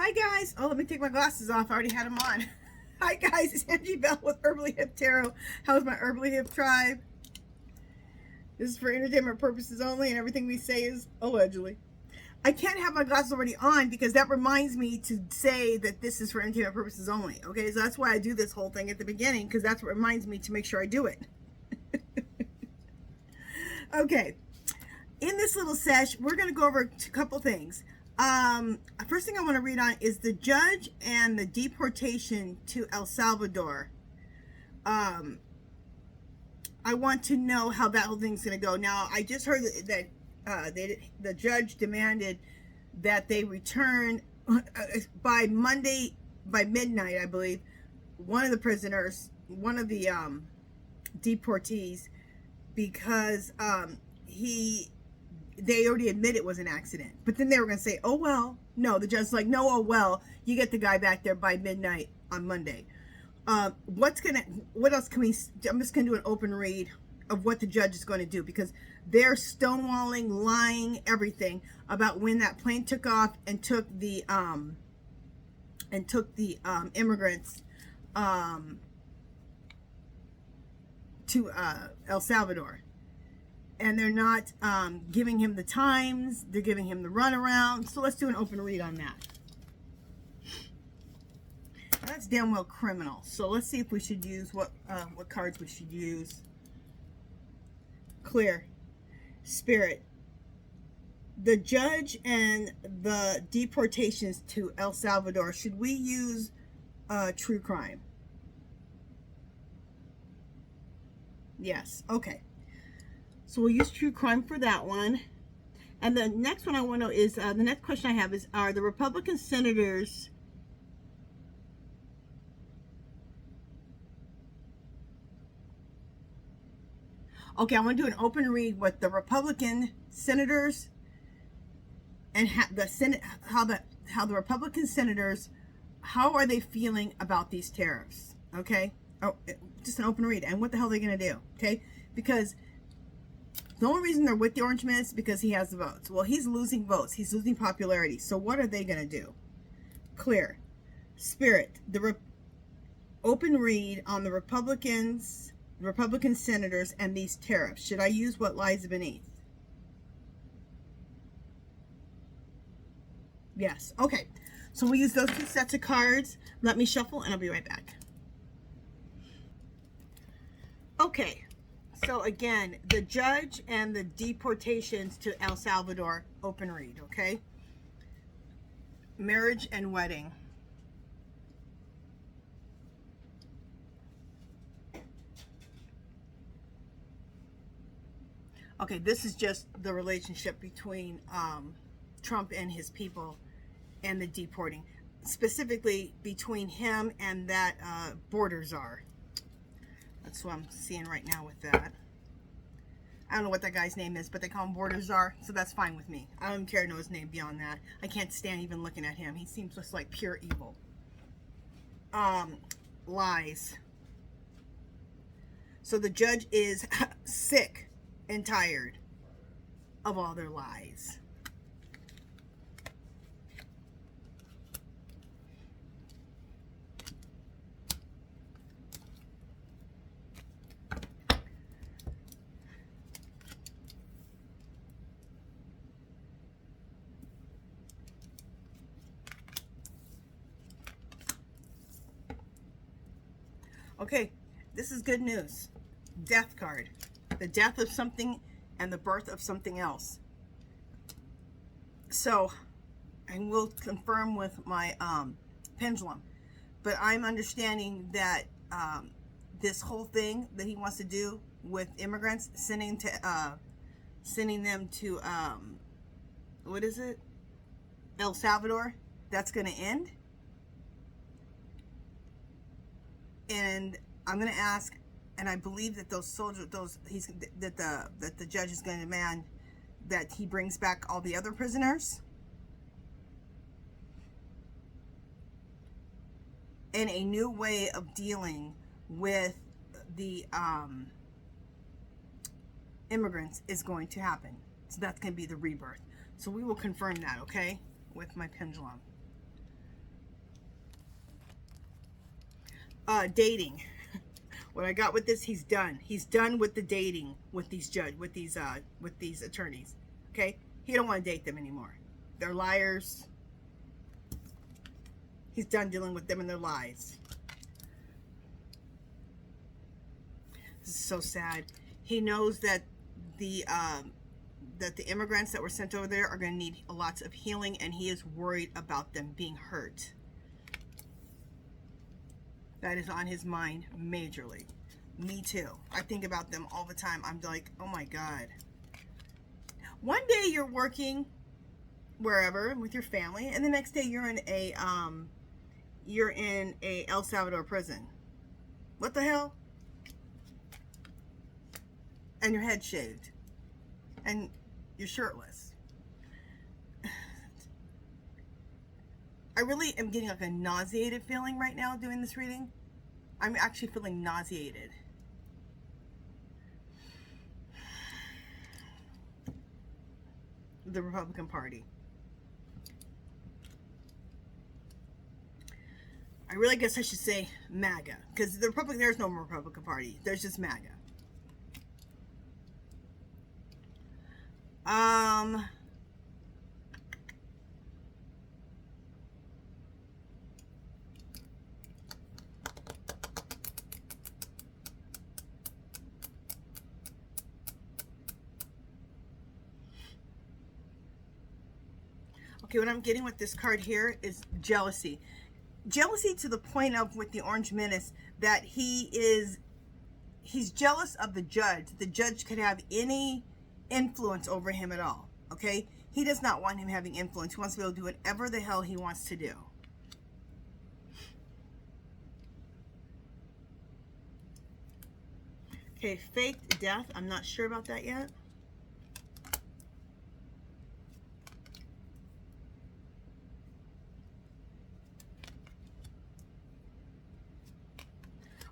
Hi guys. Oh, let me take my glasses off. I already had them on. Hi guys, it's Angie Bell with Herbally Hip Tarot. How's my Herbally Hip tribe? This is for entertainment purposes only, and everything we say is allegedly. I can't have my glasses already on because that reminds me to say that this is for entertainment purposes only. Okay, so that's why I do this whole thing at the beginning, because that's what reminds me to make sure I do it. Okay, in this little sesh, we're going to go over a couple things. First thing I want to read on is the judge and the deportation to El Salvador. I want to know how that whole thing's going to go. Now, I just heard that the judge demanded that they return by Monday, by midnight, I believe. One of the prisoners, one of the deportees, because they already admitted it was an accident. But then they were going to say, oh, well. No, the judge's like, no, oh, well, you get the guy back there by midnight on Monday. What else can we, I'm just going to do an open read of what the judge is going to do, because they're stonewalling, lying, everything about when that plane took off and took the immigrants to El Salvador. And they're not giving him the times. They're giving him the runaround. So let's do an open read on that. That's damn well criminal. So let's see if we should use what cards we should use. Clear. Spirit. The judge and the deportations to El Salvador. Should we use true crime? Yes. Okay. So we'll use true crime for that one. And the next one I want to know is, the next question I have is, are the Republican senators okay, I want to do an open read with the Republican senators and how the Republican senators, how are they feeling about these tariffs? Okay? Oh, just an open read. And what the hell are they going to do? Okay? Because the only reason they're with the Orange Man is because he has the votes. Well, he's losing votes. He's losing popularity. So what are they going to do? Clear. Spirit. The open read on the Republican senators and these tariffs. Should I use what lies beneath? Yes. Okay. So we'll use those two sets of cards. Let me shuffle and I'll be right back. Okay. So again, the judge and the deportations to El Salvador, open read, okay? Marriage and wedding. Okay, this is just the relationship between Trump and his people and the deporting. Specifically between him and that border czar. That's what I'm seeing right now with that. I don't know what that guy's name is, but they call him Border Czar, so that's fine with me. I don't even care to know his name beyond that. I can't stand even looking at him. He seems just like pure evil. Lies. So the judge is sick and tired of all their lies. Okay, this is good news. Death card. The death of something and the birth of something else. So, and we'll confirm with my pendulum. But I'm understanding that this whole thing that he wants to do with immigrants, sending them to, what is it? El Salvador, that's going to end. And I'm going to ask, and I believe that those soldiers, that the judge is going to demand that he brings back all the other prisoners, and a new way of dealing with the immigrants is going to happen. So that's going to be the rebirth. So we will confirm that, okay, with my pendulum. Dating. What I got with this, he's done. He's done with the dating with these with these attorneys. Okay? He don't want to date them anymore. They're liars. He's done dealing with them and their lies. This is so sad. He knows that the immigrants that were sent over there are going to need lots of healing, and he is worried about them being hurt. That is on his mind majorly. Me too. I think about them all the time. I'm like, oh my God. One day you're working wherever with your family, and the next day you're in a El Salvador prison. What the hell? And your head shaved. And you're shirtless. I really am getting like a nauseated feeling right now doing this reading. I'm actually feeling nauseated. The Republican Party. I really guess I should say MAGA, because there's no Republican Party. There's just MAGA. Okay, what I'm getting with this card here is jealousy. Jealousy to the point of, with the Orange Menace, that he's jealous of the judge. The judge could have any influence over him at all. Okay? He does not want him having influence. He wants to be able to do whatever the hell he wants to do. Okay, faked death. I'm not sure about that yet.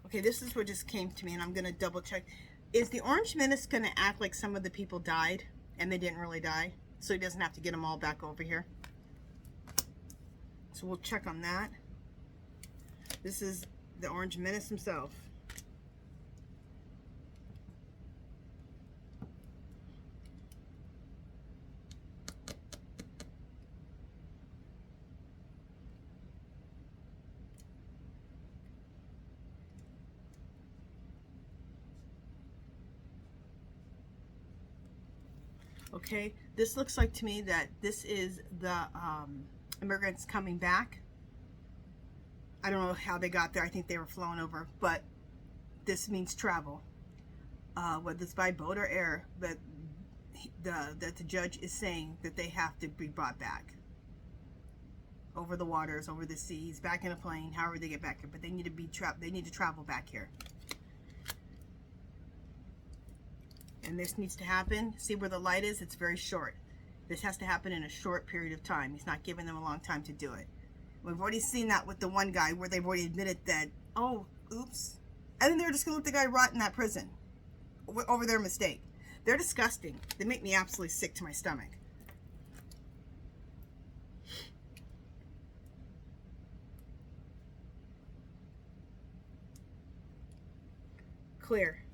Okay, this is what just came to me, and I'm going to double check. Is the Orange Menace going to act like some of the people died and they didn't really die? So he doesn't have to get them all back over here. So we'll check on that. This is the Orange Menace himself. Okay, this looks like to me that this is the immigrants coming back. I don't know how they got there. I think they were flown over, but this means travel. Whether it's by boat or air, but that the judge is saying that they have to be brought back. Over the waters, over the seas, back in a plane, however they get back here. But they need to be they need to travel back here. And this needs to happen. See where the light is? It's very short. This has to happen in a short period of time. He's not giving them a long time to do it. We've already seen that with the one guy where they've already admitted that, oh, oops. And then they're just going to let the guy rot in that prison over their mistake. They're disgusting. They make me absolutely sick to my stomach. Clear.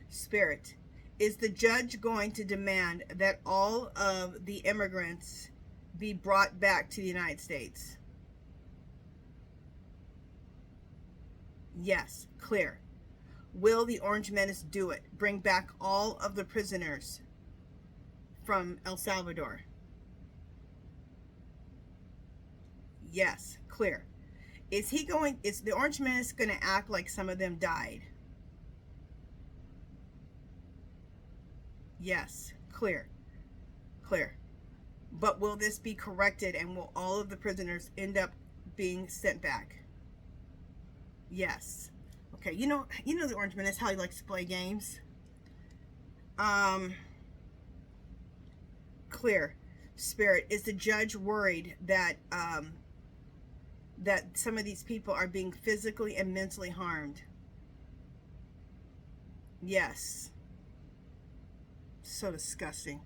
Spirit. Is the judge going to demand that all of the immigrants be brought back to the United States? Yes, clear. Will the Orange Menace do it? Bring back all of the prisoners from El Salvador? Yes, clear. Is the Orange Menace going to act like some of them died? Yes, clear, clear. But will this be corrected, and will all of the prisoners end up being sent back? Yes. Okay, you know the Orange Menace, how he likes to play games. Clear. Spirit, is the judge worried that that some of these people are being physically and mentally harmed? Yes. So disgusting.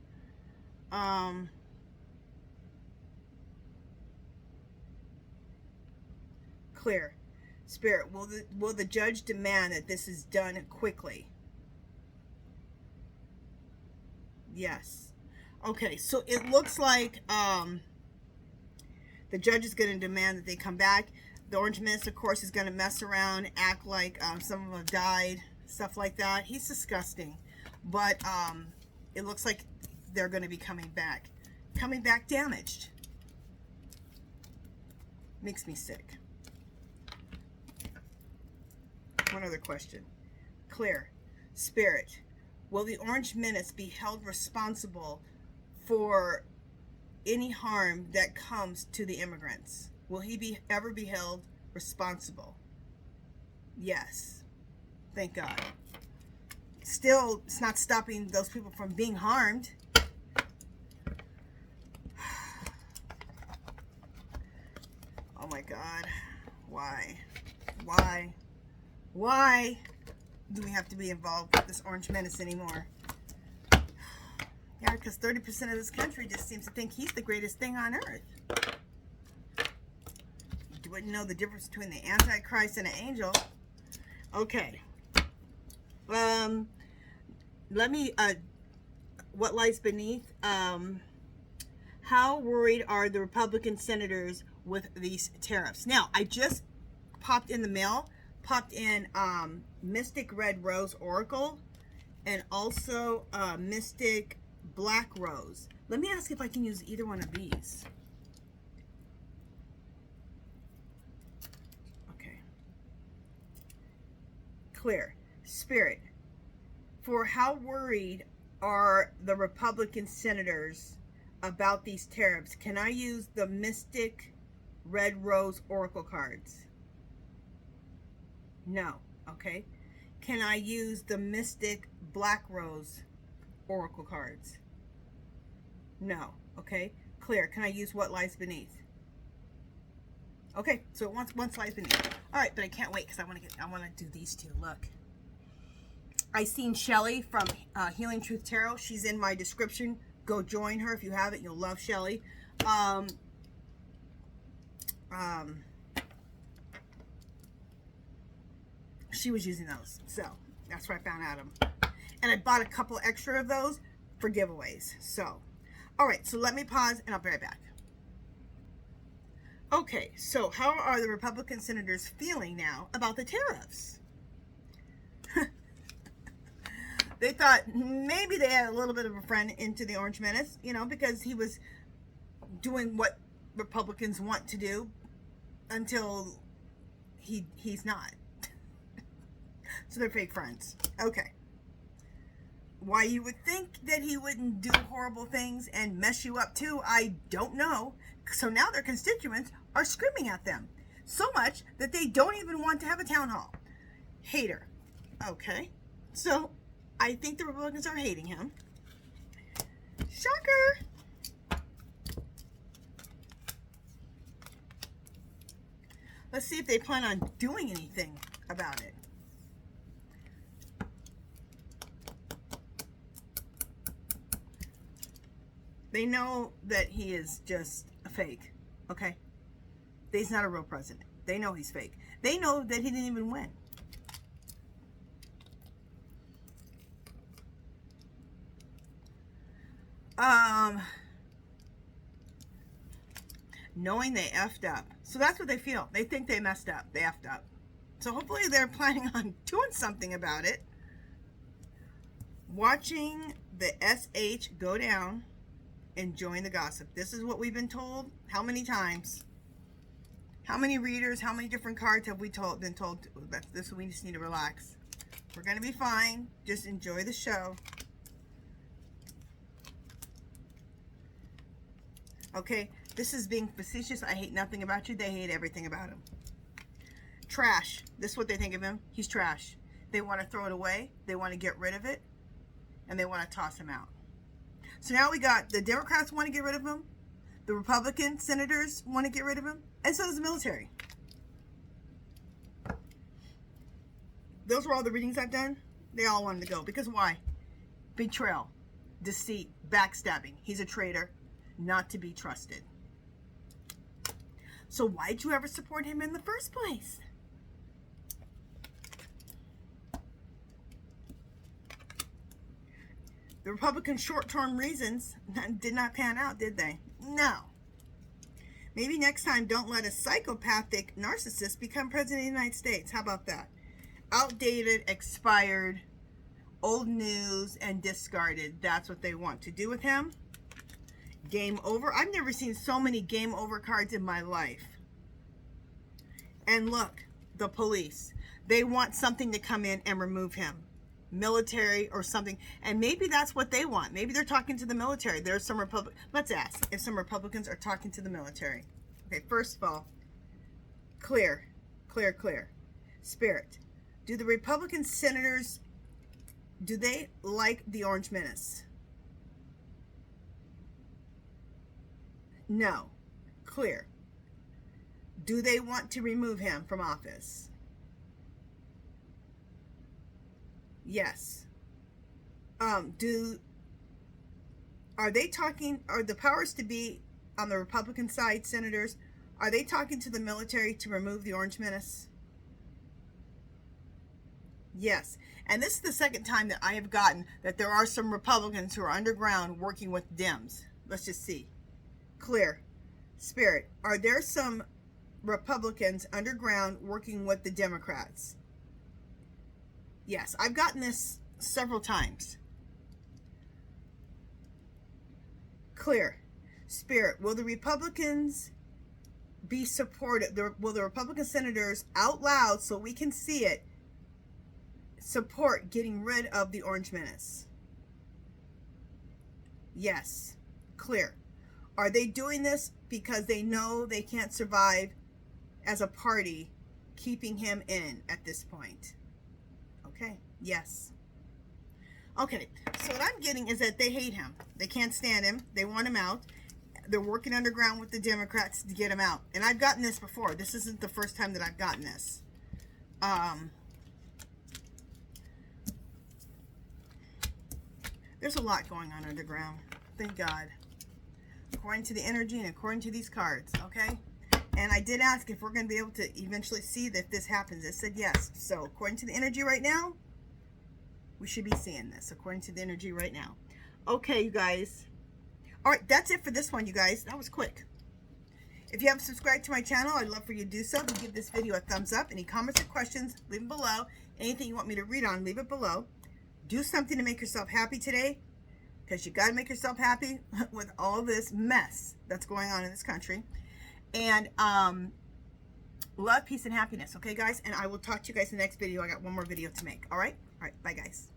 Clear. Spirit, will the judge demand that this is done quickly? Yes. Okay, so it looks like the judge is going to demand that they come back. The Orange Minister, of course, is going to mess around, act like some of them have died, stuff like that. He's disgusting. But it looks like they're going to be coming back. Coming back damaged. Makes me sick. One other question. Clear. Spirit, will the Orange Menace be held responsible for any harm that comes to the immigrants? Will he ever be held responsible? Yes. Thank God. Still, it's not stopping those people from being harmed. Oh my God. Why? Why do we have to be involved with this Orange Menace anymore? Yeah, because 30% of this country just seems to think he's the greatest thing on earth. You wouldn't know the difference between the Antichrist and an angel. Okay. Let me, what lies beneath? How worried are the Republican senators with these tariffs? Now, I just popped in the mail, Mystic Red Rose Oracle, and also Mystic Black Rose. Let me ask if I can use either one of these. Okay. Clear. Spirit, for how worried are the Republican senators about these tariffs? Can I use the Mystic Red Rose Oracle cards? No. Okay. Can I use the Mystic Black Rose Oracle cards? No. Okay. Clear. Can I use what lies beneath? Okay. So one lies beneath. All right, but I can't wait because I want to do these two. Look. I seen Shelly from Healing Truth Tarot. She's in my description. Go join her if you haven't. You'll love Shelly. She was using those, so that's where I found out them. And I bought a couple extra of those for giveaways. So, all right. So let me pause, and I'll be right back. Okay. So how are the Republican senators feeling now about the tariffs? They thought maybe they had a little bit of a friend into the Orange Menace, you know, because he was doing what Republicans want to do until he's not. So they're fake friends. Okay. Why you would think that he wouldn't do horrible things and mess you up too, I don't know. So now their constituents are screaming at them so much that they don't even want to have a town hall. Hater. Okay. So I think the Republicans are hating him. Shocker. Let's see if they plan on doing anything about it. They know that he is just a fake, okay? He's not a real president. They know he's fake. They know that he didn't even win. Knowing they effed up. So that's what they feel. They think they messed up. They effed up. So hopefully they're planning on doing something about it. Watching the SH go down, enjoying the gossip. This is what we've been told. How many times? How many readers, how many different cards have we been told? This we just need to relax. We're going to be fine. Just enjoy the show. Okay, this is being facetious. I hate nothing about you. They hate everything about him. Trash. This is what they think of him. He's trash. They want to throw it away. They want to get rid of it. And they want to toss him out. So now we got the Democrats want to get rid of him. The Republican senators want to get rid of him. And so does the military. Those were all the readings I've done. They all wanted to go. Because why? Betrayal. Deceit. Backstabbing. He's a traitor. Not to be trusted. So why'd you ever support him in the first place? The Republican short-term reasons did not pan out, did they? No. Maybe next time, don't let a psychopathic narcissist become president of the United States. How about that? Outdated, expired, old news, and discarded. That's what they want to do with him. Game over. I've never seen so many game over cards in my life. And look, the police. They want something to come in and remove him. Military or something. And maybe that's what they want. Maybe they're talking to the military. There's some let's ask if some Republicans are talking to the military. Okay, first of all, clear. Spirit. Do the Republican senators, do they like the Orange Menace? No. Clear. Do they want to remove him from office? Yes. Are they talking, are the powers to be on the Republican side, senators, are they talking to the military to remove the Orange Menace? Yes. And this is the second time that I have gotten that there are some Republicans who are underground working with Dems. Let's just see. Clear. Spirit. Are there some Republicans underground working with the Democrats? Yes. I've gotten this several times. Clear. Spirit. Will the Republicans be supported? Will the Republican senators out loud, so we can see it, support getting rid of the Orange Menace? Yes. Clear. Are they doing this because they know they can't survive as a party keeping him in at this point? Okay. Yes. Okay. So what I'm getting is that they hate him. They can't stand him. They want him out. They're working underground with the Democrats to get him out. And I've gotten this before. This isn't the first time that I've gotten this. There's a lot going on underground. Thank God. According to the energy and according to these cards, okay? And I did ask if we're going to be able to eventually see that this happens. It said yes. So according to the energy right now, we should be seeing this. According to the energy right now. Okay, you guys. All right, that's it for this one, you guys. That was quick. If you haven't subscribed to my channel, I'd love for you to do so. Give this video a thumbs up. Any comments or questions, leave them below. Anything you want me to read on, leave it below. Do something to make yourself happy today, because you got to make yourself happy with all this mess that's going on in this country. And love, peace, and happiness. Okay, guys? And I will talk to you guys in the next video. I got one more video to make. All right? All right. Bye, guys.